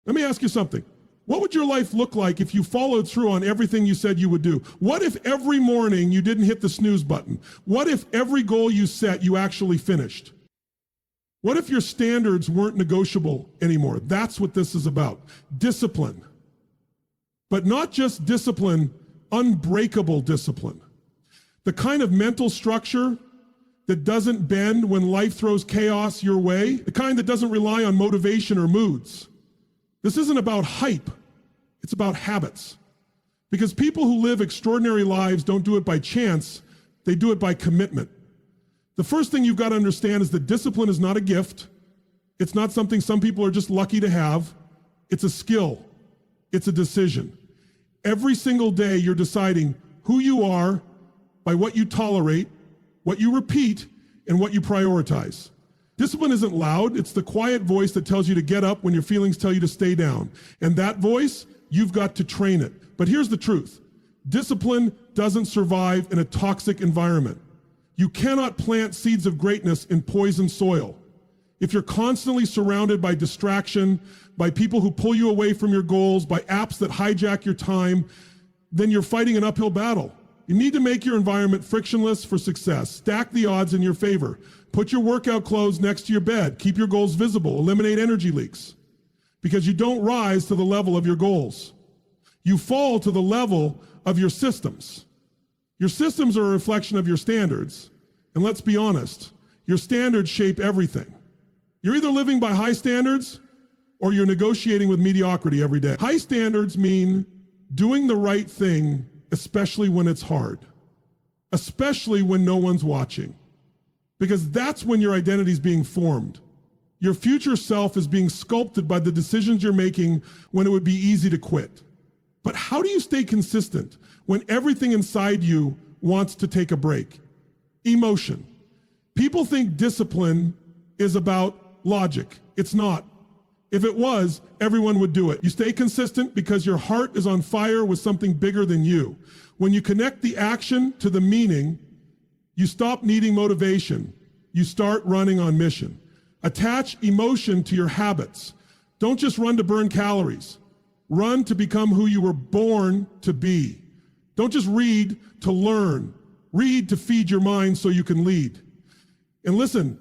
Let me ask you something. What would your life look like if you followed through on everything you said you would do? What if every morning you didn't hit the snooze button? What if every goal you set you actually finished? What if your standards weren't negotiable anymore? That's what this is about. Discipline. But not just discipline, unbreakable discipline. The kind of mental structure that doesn't bend when life throws chaos your way. The kind that doesn't rely on motivation or moods. This isn't about hype. It's about habits. Because people who live extraordinary lives don't do it by chance, they do it by commitment. The first thing you've got to understand is that discipline is not a gift. It's not something some people are just lucky to have. It's a skill. It's a decision. Every single day you're deciding who you are by what you tolerate, what you repeat, and what you prioritize. Discipline isn't loud. It's the quiet voice that tells you to get up when your feelings tell you to stay down. And that voice, you've got to train it. But here's the truth. Discipline doesn't survive in a toxic environment. You cannot plant seeds of greatness in poison soil. If you're constantly surrounded by distraction, by people who pull you away from your goals, by apps that hijack your time, then you're fighting an uphill battle. You need to make your environment frictionless for success. Stack the odds in your favor. Put your workout clothes next to your bed. Keep your goals visible. Eliminate energy leaks. Because you don't rise to the level of your goals. You fall to the level of your systems. Your systems are a reflection of your standards. And let's be honest, your standards shape everything. You're either living by high standards or you're negotiating with mediocrity every day. High standards mean doing the right thing, especially when it's hard, especially when no one's watching, because that's when your identity is being formed. Your future self is being sculpted by the decisions you're making when it would be easy to quit. But how do you stay consistent when everything inside you wants to take a break? Emotion. People think discipline is about logic. It's not. If it was, everyone would do it. You stay consistent because your heart is on fire with something bigger than you. When you connect the action to the meaning, you stop needing motivation. You start running on mission. Attach emotion to your habits. Don't just run to burn calories. Run to become who you were born to be. Don't just read to learn. Read to feed your mind so you can lead. And listen,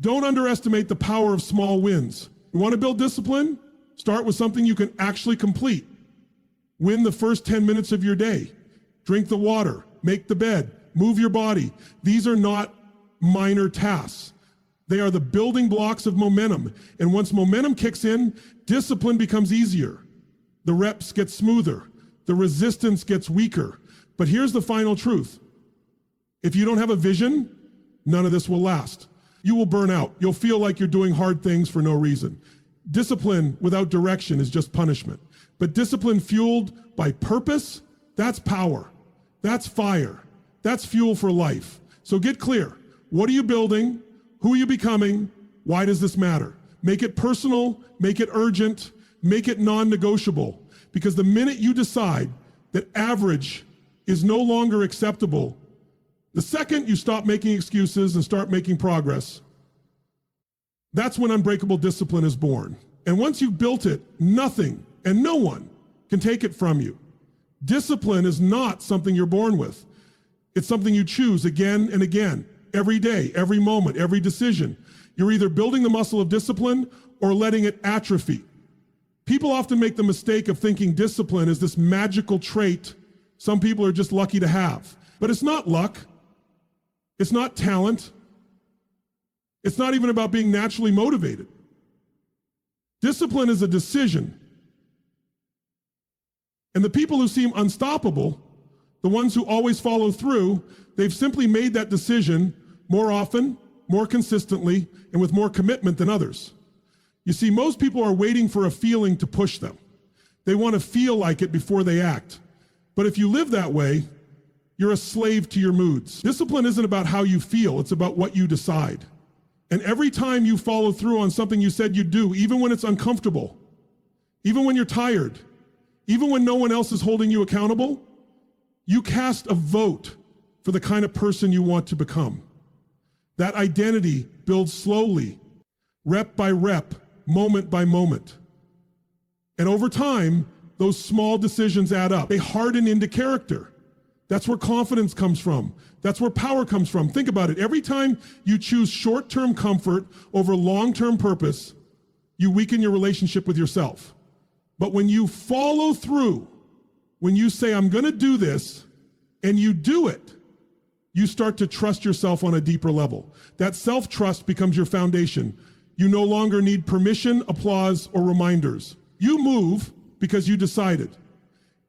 don't underestimate the power of small wins. You want to build discipline? Start with something you can actually complete. Win the first 10 minutes of your day. Drink the water. Make the bed. Move your body. These are not minor tasks. They are the building blocks of momentum. And once momentum kicks in, discipline becomes easier. The reps get smoother. The resistance gets weaker. But here's the final truth. If you don't have a vision, none of this will last. You will burn out. You'll feel like you're doing hard things for no reason. Discipline without direction is just punishment. But discipline fueled by purpose, that's power. That's fire. That's fuel for life. So get clear. What are you building? Who are you becoming? Why does this matter? Make it personal, make it urgent, make it non-negotiable. Because the minute you decide that average is no longer acceptable, the second you stop making excuses and start making progress, that's when unbreakable discipline is born. And once you've built it, nothing and no one can take it from you. Discipline is not something you're born with. It's something you choose again and again, every day, every moment, every decision. You're either building the muscle of discipline or letting it atrophy. People often make the mistake of thinking discipline is this magical trait some people are just lucky to have. But it's not luck. It's not talent. It's not even about being naturally motivated. Discipline is a decision. And the people who seem unstoppable, the ones who always follow through, they've simply made that decision more often, more consistently, and with more commitment than others. You see, most people are waiting for a feeling to push them. They want to feel like it before they act. But if you live that way, you're a slave to your moods. Discipline isn't about how you feel, it's about what you decide. And every time you follow through on something you said you'd do, even when it's uncomfortable, even when you're tired, even when no one else is holding you accountable, you cast a vote for the kind of person you want to become. That identity builds slowly, rep by rep, moment by moment. And over time, those small decisions add up. They harden into character. That's where confidence comes from. That's where power comes from. Think about it. Every time you choose short-term comfort over long-term purpose, you weaken your relationship with yourself. But when you follow through, when you say, I'm going to do this, and you do it, you start to trust yourself on a deeper level. That self-trust becomes your foundation. You no longer need permission, applause, or reminders. You move because you decided.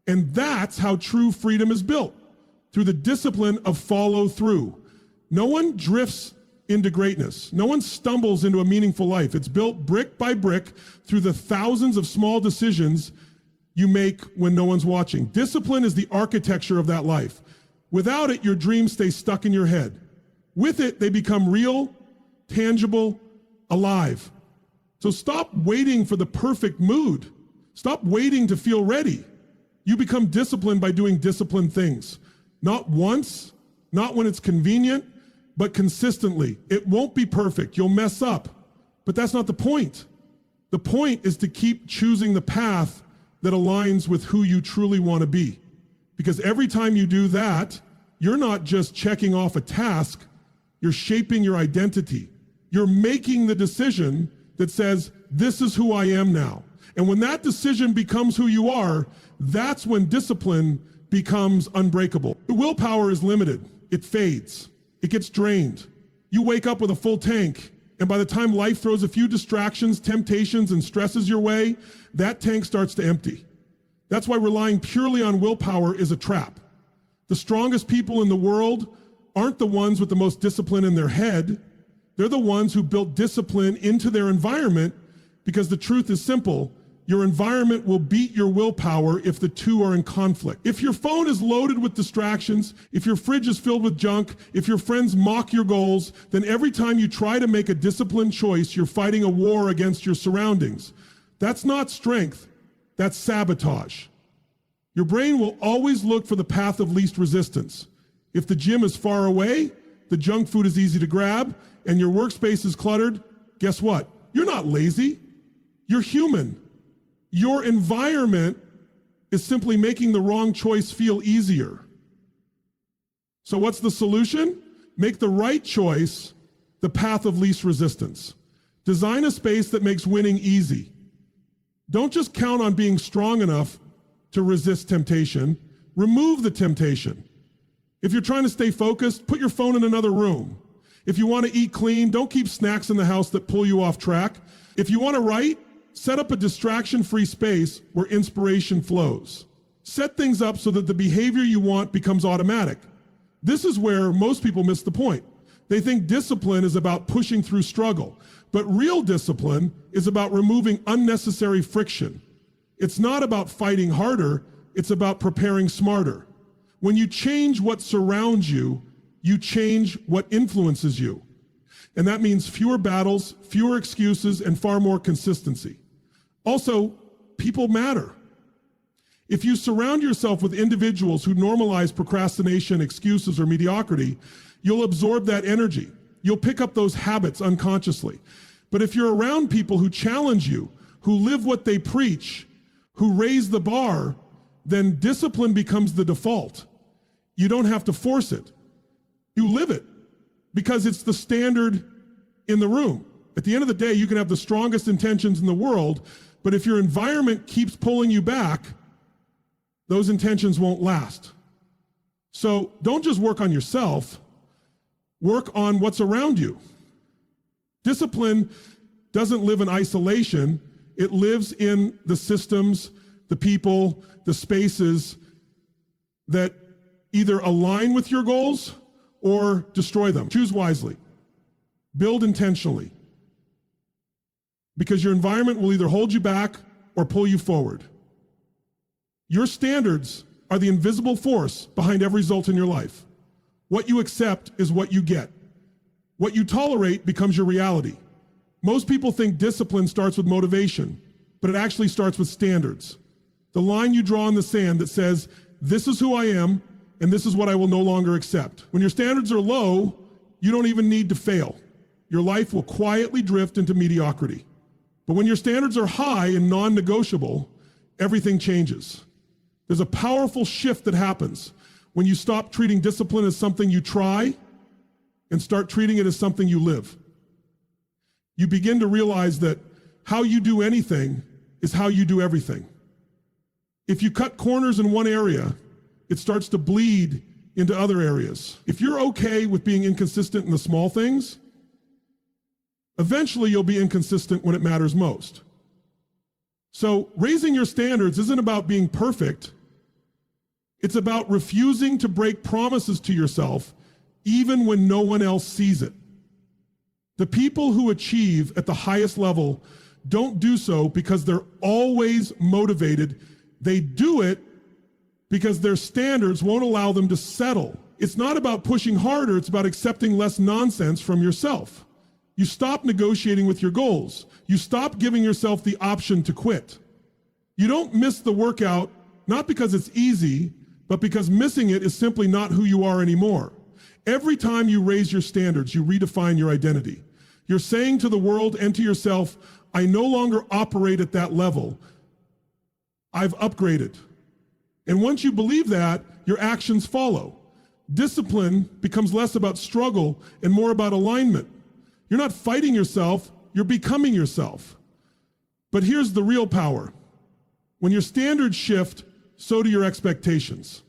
And that's how true freedom is built, through the discipline of follow through. No one drifts into greatness. No one stumbles into a meaningful life. It's built brick by brick through the thousands of small decisions you make when no one's watching. Discipline is the architecture of that life. Without it, your dreams stay stuck in your head. With it, they become real, tangible, alive. So stop waiting for the perfect mood. Stop waiting to feel ready. You become disciplined by doing disciplined things. Not once, not when it's convenient, but consistently. It won't be perfect. You'll mess up. But that's not the point. The point is to keep choosing the path that aligns with who you truly want to be. Because every time you do that, you're not just checking off a task, you're shaping your identity. You're making the decision that says, this is who I am now. And when that decision becomes who you are, that's when discipline becomes unbreakable. The willpower is limited. It fades. It gets drained. You wake up with a full tank, and by the time life throws a few distractions, temptations, and stresses your way, that tank starts to empty. That's why relying purely on willpower is a trap. The strongest people in the world aren't the ones with the most discipline in their head. They're the ones who built discipline into their environment, because the truth is simple. Your environment will beat your willpower if the two are in conflict. If your phone is loaded with distractions, if your fridge is filled with junk, if your friends mock your goals, then every time you try to make a disciplined choice, you're fighting a war against your surroundings. That's not strength. That's sabotage. Your brain will always look for the path of least resistance. If the gym is far away, the junk food is easy to grab, and your workspace is cluttered, guess what? You're not lazy. You're human. Your environment is simply making the wrong choice feel easier. So what's the solution? Make the right choice the path of least resistance. Design a space that makes winning easy. Don't just count on being strong enough to resist temptation. Remove the temptation. If you're trying to stay focused, put your phone in another room. If you want to eat clean, don't keep snacks in the house that pull you off track. If you want to write, set up a distraction-free space where inspiration flows. Set things up so that the behavior you want becomes automatic. This is where most people miss the point. They think discipline is about pushing through struggle, but real discipline is about removing unnecessary friction. It's not about fighting harder, it's about preparing smarter. When you change what surrounds you, you change what influences you. And that means fewer battles, fewer excuses, and far more consistency. Also, people matter. If you surround yourself with individuals who normalize procrastination, excuses, or mediocrity, you'll absorb that energy. You'll pick up those habits unconsciously. But if you're around people who challenge you, who live what they preach, who raise the bar, then discipline becomes the default. You don't have to force it. You live it because it's the standard in the room. At the end of the day, you can have the strongest intentions in the world, but if your environment keeps pulling you back, those intentions won't last. So don't just work on yourself, work on what's around you. Discipline doesn't live in isolation. It lives in the systems, the people, the spaces that either align with your goals or destroy them. Choose wisely. Build intentionally. Because your environment will either hold you back or pull you forward. Your standards are the invisible force behind every result in your life. What you accept is what you get. What you tolerate becomes your reality. Most people think discipline starts with motivation, but it actually starts with standards. The line you draw in the sand that says, this is who I am, and this is what I will no longer accept. When your standards are low, you don't even need to fail. Your life will quietly drift into mediocrity. But when your standards are high and non-negotiable, everything changes. There's a powerful shift that happens when you stop treating discipline as something you try and start treating it as something you live. You begin to realize that how you do anything is how you do everything. If you cut corners in one area, it starts to bleed into other areas. If you're okay with being inconsistent in the small things, eventually you'll be inconsistent when it matters most. So raising your standards isn't about being perfect. It's about refusing to break promises to yourself even when no one else sees it. The people who achieve at the highest level don't do so because they're always motivated. They do it because their standards won't allow them to settle. It's not about pushing harder, it's about accepting less nonsense from yourself. You stop negotiating with your goals. You stop giving yourself the option to quit. You don't miss the workout, not because it's easy, but because missing it is simply not who you are anymore. Every time you raise your standards, you redefine your identity. You're saying to the world and to yourself, I no longer operate at that level. I've upgraded. And once you believe that, your actions follow. Discipline becomes less about struggle and more about alignment. You're not fighting yourself, you're becoming yourself. But here's the real power. When your standards shift, so do your expectations.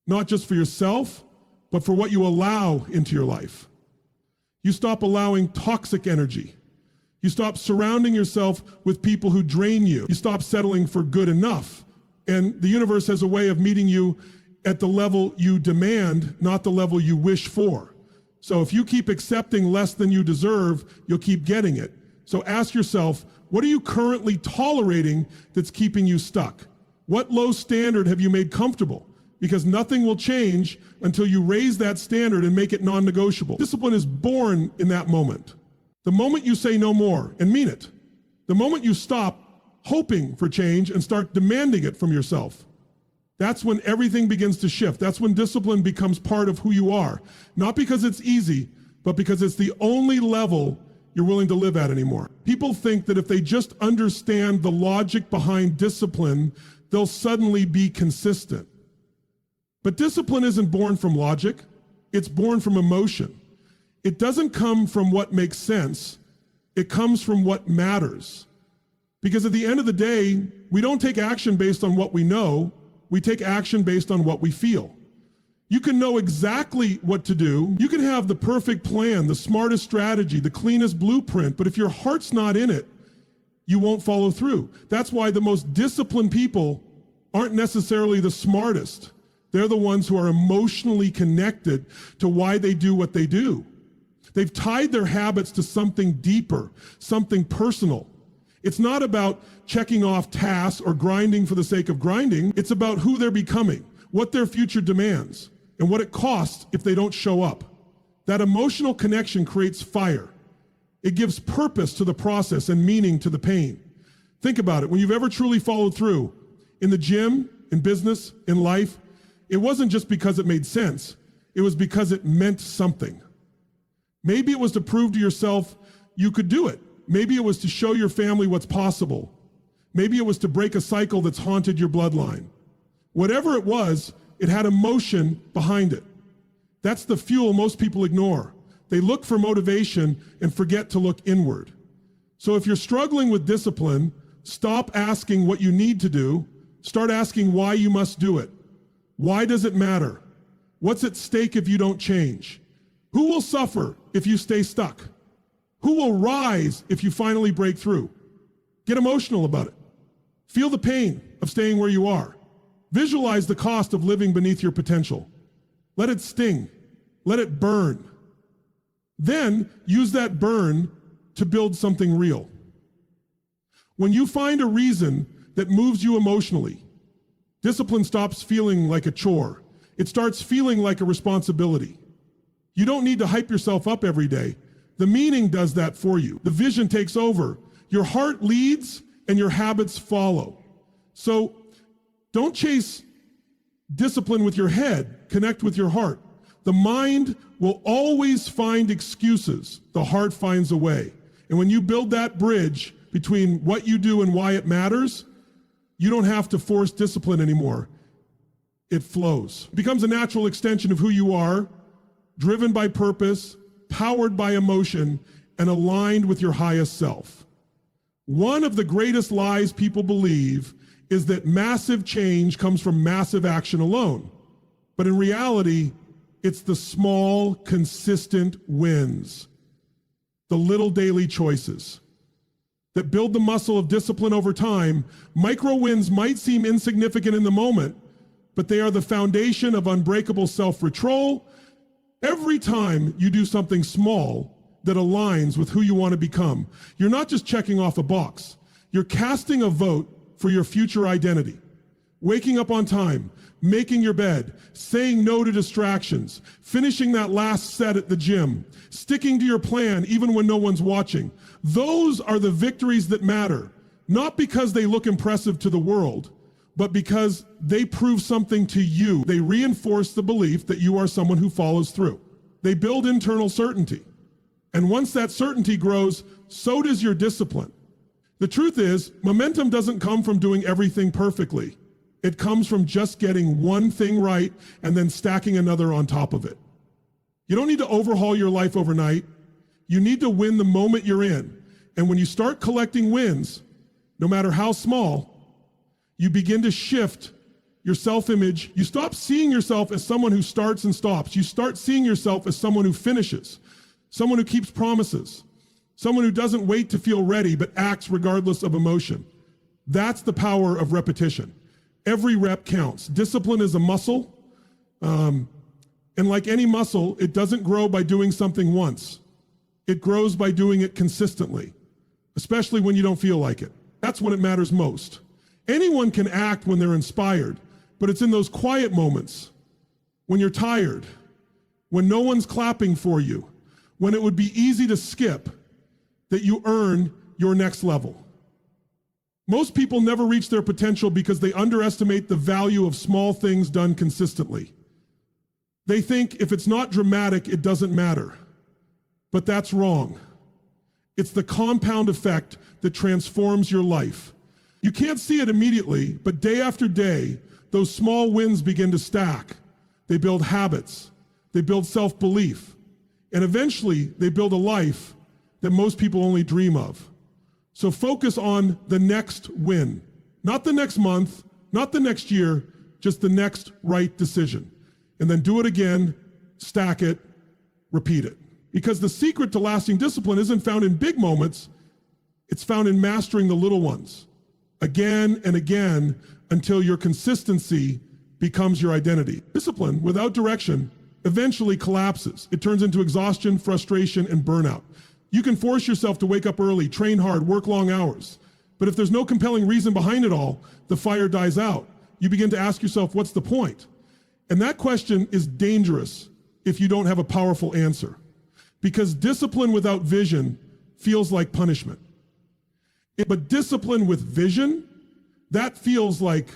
Not just for yourself, but for what you allow into your life. You stop allowing toxic energy. You stop surrounding yourself with people who drain you. You stop settling for good enough. And the universe has a way of meeting you at the level you demand, not the level you wish for. So if you keep accepting less than you deserve, you'll keep getting it. So ask yourself, what are you currently tolerating that's keeping you stuck? What low standard have you made comfortable? Because nothing will change until you raise that standard and make it non-negotiable. Discipline is born in that moment. The moment you say no more and mean it. The moment you stop hoping for change and start demanding it from yourself. That's when everything begins to shift. That's when discipline becomes part of who you are. Not because it's easy, but because it's the only level you're willing to live at anymore. People think that if they just understand the logic behind discipline, they'll suddenly be consistent. But discipline isn't born from logic. It's born from emotion. It doesn't come from what makes sense. It comes from what matters. Because at the end of the day, we don't take action based on what we know. We take action based on what we feel. You can know exactly what to do. You can have the perfect plan, the smartest strategy, the cleanest blueprint, but if your heart's not in it, you won't follow through. That's why the most disciplined people aren't necessarily the smartest. They're the ones who are emotionally connected to why they do what they do. They've tied their habits to something deeper, something personal. It's not about checking off tasks or grinding for the sake of grinding. It's about who they're becoming, what their future demands, and what it costs if they don't show up. That emotional connection creates fire. It gives purpose to the process and meaning to the pain. Think about it. When you've ever truly followed through, in the gym, in business, in life, it wasn't just because it made sense. It was because it meant something. Maybe it was to prove to yourself you could do it. Maybe it was to show your family what's possible. Maybe it was to break a cycle that's haunted your bloodline. Whatever it was, it had emotion behind it. That's the fuel most people ignore. They look for motivation and forget to look inward. So if you're struggling with discipline, stop asking what you need to do. Start asking why you must do it. Why does it matter? What's at stake if you don't change? Who will suffer if you stay stuck? Who will rise if you finally break through? Get emotional about it. Feel the pain of staying where you are. Visualize the cost of living beneath your potential. Let it sting. Let it burn. Then use that burn to build something real. When you find a reason that moves you emotionally, discipline stops feeling like a chore. It starts feeling like a responsibility. You don't need to hype yourself up every day. The meaning does that for you. The vision takes over. Your heart leads and your habits follow. So don't chase discipline with your head. Connect with your heart. The mind will always find excuses. The heart finds a way. And when you build that bridge between what you do and why it matters, You don't have to force discipline anymore. It flows. It becomes a natural extension of who you are, driven by purpose, powered by emotion, and aligned with your highest self. One of the greatest lies people believe is that massive change comes from massive action alone. But in reality, it's the small, consistent wins, the little daily choices that build the muscle of discipline over time. Micro wins might seem insignificant in the moment, but they are the foundation of unbreakable self-control. Every time you do something small that aligns with who you want to become, you're not just checking off a box. You're casting a vote for your future identity. Waking up on time, making your bed, saying no to distractions, finishing that last set at the gym, sticking to your plan even when no one's watching. Those are the victories that matter, not because they look impressive to the world, but because they prove something to you. They reinforce the belief that you are someone who follows through. They build internal certainty. And once that certainty grows, so does your discipline. The truth is, momentum doesn't come from doing everything perfectly. It comes from just getting one thing right and then stacking another on top of it. You don't need to overhaul your life overnight. You need to win the moment you're in. And when you start collecting wins, no matter how small, you begin to shift your self-image. You stop seeing yourself as someone who starts and stops. You start seeing yourself as someone who finishes, someone who keeps promises, someone who doesn't wait to feel ready but acts regardless of emotion. That's the power of repetition. Every rep counts. Discipline is a muscle, and like any muscle, it doesn't grow by doing something once. It grows by doing it consistently, especially when you don't feel like it. That's when it matters most. Anyone can act when they're inspired, but it's in those quiet moments, when you're tired, when no one's clapping for you, when it would be easy to skip, that you earn your next level. Most people never reach their potential because they underestimate the value of small things done consistently. They think if it's not dramatic, it doesn't matter. But that's wrong. It's the compound effect that transforms your life. You can't see it immediately, but day after day, those small wins begin to stack. They build habits, they build self-belief, and eventually they build a life that most people only dream of. So focus on the next win, not the next month, not the next year, just the next right decision. And then do it again, stack it, repeat it. Because the secret to lasting discipline isn't found in big moments, it's found in mastering the little ones. Again and again until your consistency becomes your identity. Discipline without direction eventually collapses. It turns into exhaustion, frustration, and burnout. You can force yourself to wake up early, train hard, work long hours. But if there's no compelling reason behind it all, the fire dies out. You begin to ask yourself, what's the point? And that question is dangerous if you don't have a powerful answer. Because discipline without vision feels like punishment. But discipline with vision, that feels like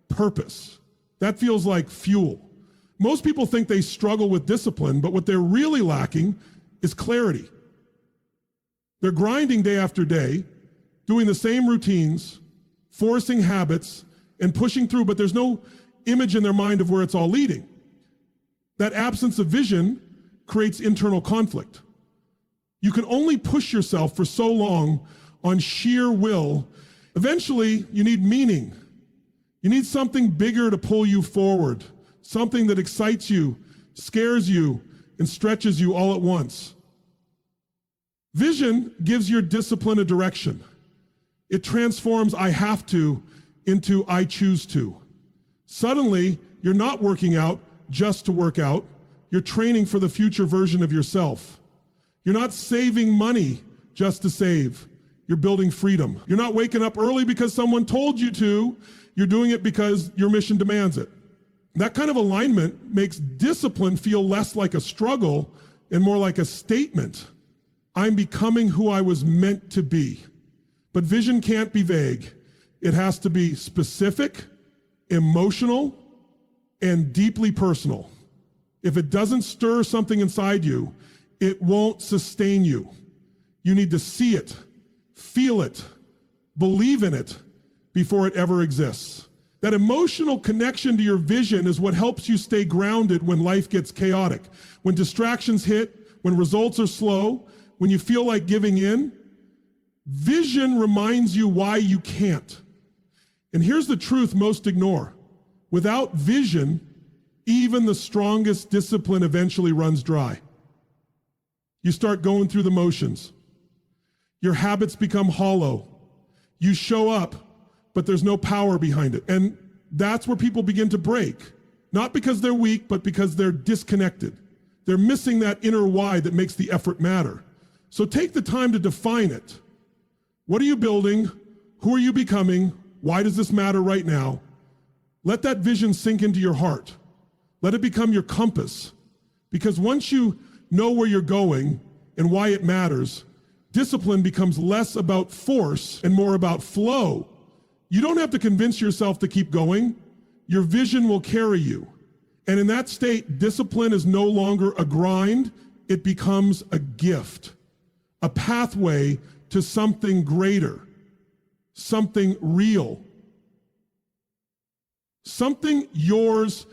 purpose. That feels like fuel. Most people think they struggle with discipline, but what they're really lacking is clarity. They're grinding day after day, doing the same routines, forcing habits, and pushing through, but there's no image in their mind of where it's all leading. That absence of vision creates internal conflict. You can only push yourself for so long on sheer will. Eventually, you need meaning. You need something bigger to pull you forward, something that excites you, scares you, and stretches you all at once. Vision gives your discipline a direction. It transforms I have to into I choose to. Suddenly, you're not working out just to work out. You're training for the future version of yourself. You're not saving money just to save. You're building freedom. You're not waking up early because someone told you to. You're doing it because your mission demands it. That kind of alignment makes discipline feel less like a struggle and more like a statement. I'm becoming who I was meant to be. But vision can't be vague. It has to be specific, emotional, and deeply personal. If it doesn't stir something inside you, it won't sustain you. You need to see it, feel it, believe in it, before it ever exists. That emotional connection to your vision is what helps you stay grounded when life gets chaotic. When distractions hit, when results are slow, when you feel like giving in, vision reminds you why you can't. And here's the truth most ignore. Without vision, even the strongest discipline eventually runs dry. You start going through the motions. Your habits become hollow. You show up, but there's no power behind it. And that's where people begin to break. Not because they're weak, but because they're disconnected. They're missing that inner why that makes the effort matter. So take the time to define it. What are you building? Who are you becoming? Why does this matter right now? Let that vision sink into your heart. Let it become your compass. Because once you know where you're going and why it matters, discipline becomes less about force and more about flow. You don't have to convince yourself to keep going. Your vision will carry you. And in that state, discipline is no longer a grind. It becomes a gift, a pathway to something greater, something real, something yours